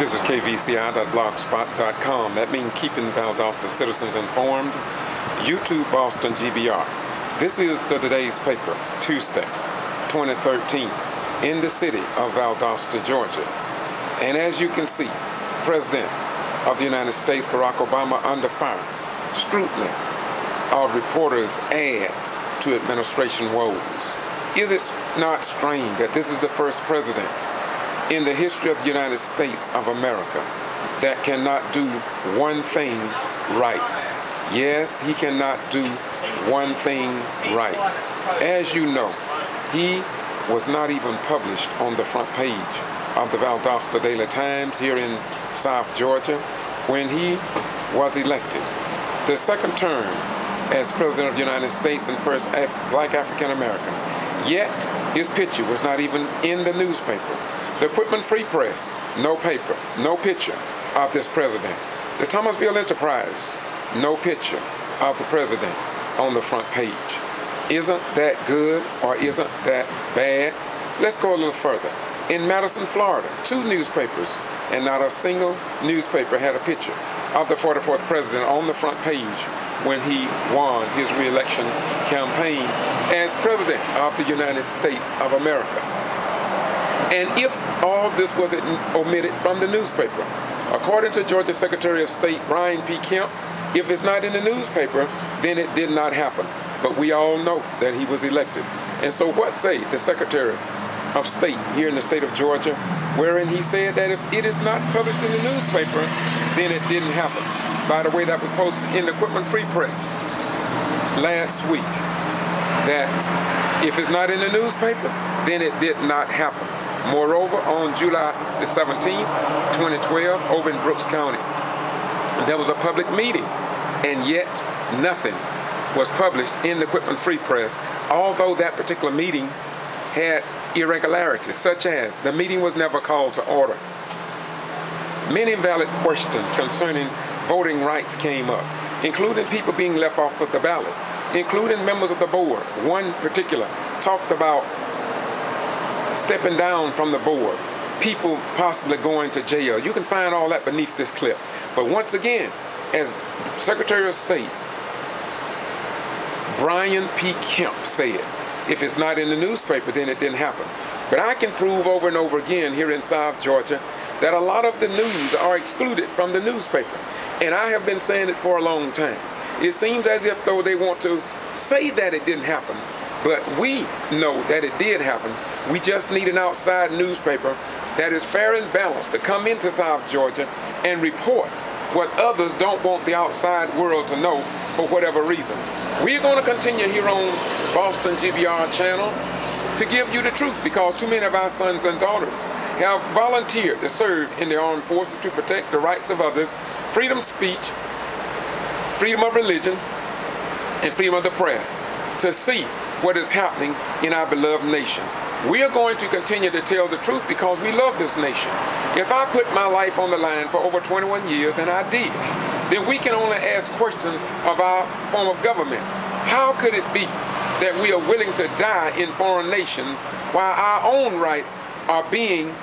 This is kvci.blogspot.com. That means keeping Valdosta citizens informed. YouTube Boston G.B.R. This is today's paper, Tuesday, 2013, in the city of Valdosta, Georgia. And as you can see, President of the United States, Barack Obama, under fire. Scrutiny of reporters add to administration woes. Is it not strange that this is the first president in the history of the United States of America that cannot do one thing right? Yes, he cannot do one thing right. As you know, he was not even published on the front page of the Valdosta Daily Times here in South Georgia when he was elected. The second term as President of the United States and first black African American. Yet, his picture was not even in the newspaper. The Equipment Free Press, no paper, no picture of this president. The Thomasville Enterprise, no picture of the president on the front page. Isn't that good or isn't that bad? Let's go a little further. In Madison, Florida, 2 newspapers and not a single newspaper had a picture of the 44th president on the front page when he won his re-election campaign as President of the United States of America. And if all this was omitted from the newspaper, according to Georgia Secretary of State Brian P. Kemp, if it's not in the newspaper, then it did not happen. But we all know that he was elected. And so what say the Secretary of State here in the state of Georgia, wherein he said that if it is not published in the newspaper, then it didn't happen. By the way, that was posted in the Equipment Free Press last week, that if it's not in the newspaper, then it did not happen. Moreover, on July the 17th, 2012, over in Brooks County, there was a public meeting, and yet nothing was published in the Equipment Free Press, although that particular meeting had irregularities, such as the meeting was never called to order. Many valid questions concerning voting rights came up, including people being left off of the ballot, including members of the board. One particular talked about stepping down from the board, people possibly going to jail. You can find all that beneath this clip. But once again, as Secretary of State Brian P. Kemp said, if it's not in the newspaper, then it didn't happen. But I can prove over and over again here in South Georgia that a lot of the news are excluded from the newspaper. And I have been saying it for a long time. It seems as if though they want to say that it didn't happen, but we know that it did happen. We just need an outside newspaper that is fair and balanced to come into South Georgia and report what others don't want the outside world to know for whatever reasons. We're going to continue here on Boston G.B.R. channel to give you the truth, because too many of our sons and daughters have volunteered to serve in the armed forces to protect the rights of others, freedom of speech, freedom of religion, and freedom of the press, to see what is happening in our beloved nation. We are going to continue to tell the truth because we love this nation. If I put my life on the line for over 21 years, and I did, then we can only ask questions of our form of government. How could it be that we are willing to die in foreign nations while our own rights are being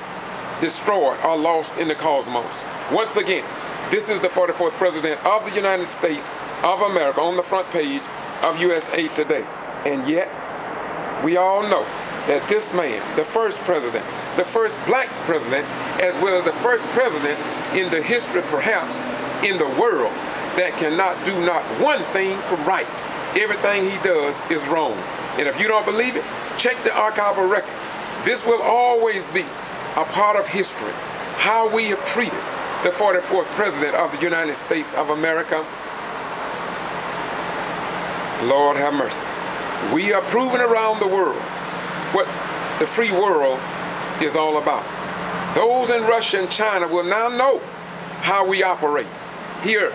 destroyed or lost in the cosmos? Once again, this is the 44th President of the United States of America on the front page of USA Today. And yet, we all know that this man, the first president, the first black president, as well as the first president in the history, perhaps, in the world, that cannot do not one thing right. Everything he does is wrong. And if you don't believe it, check the archival record. This will always be a part of history, how we have treated the 44th President of the United States of America. Lord have mercy. We are proving around the world what the free world is all about. Those in Russia and China will now know how we operate here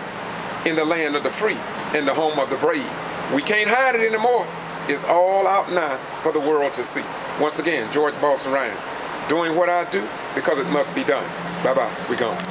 in the land of the free and the home of the brave. We can't hide it anymore. It's all out now for the world to see. Once again, George Boston Ryan, doing what I do because it must be done. Bye-bye. We gone.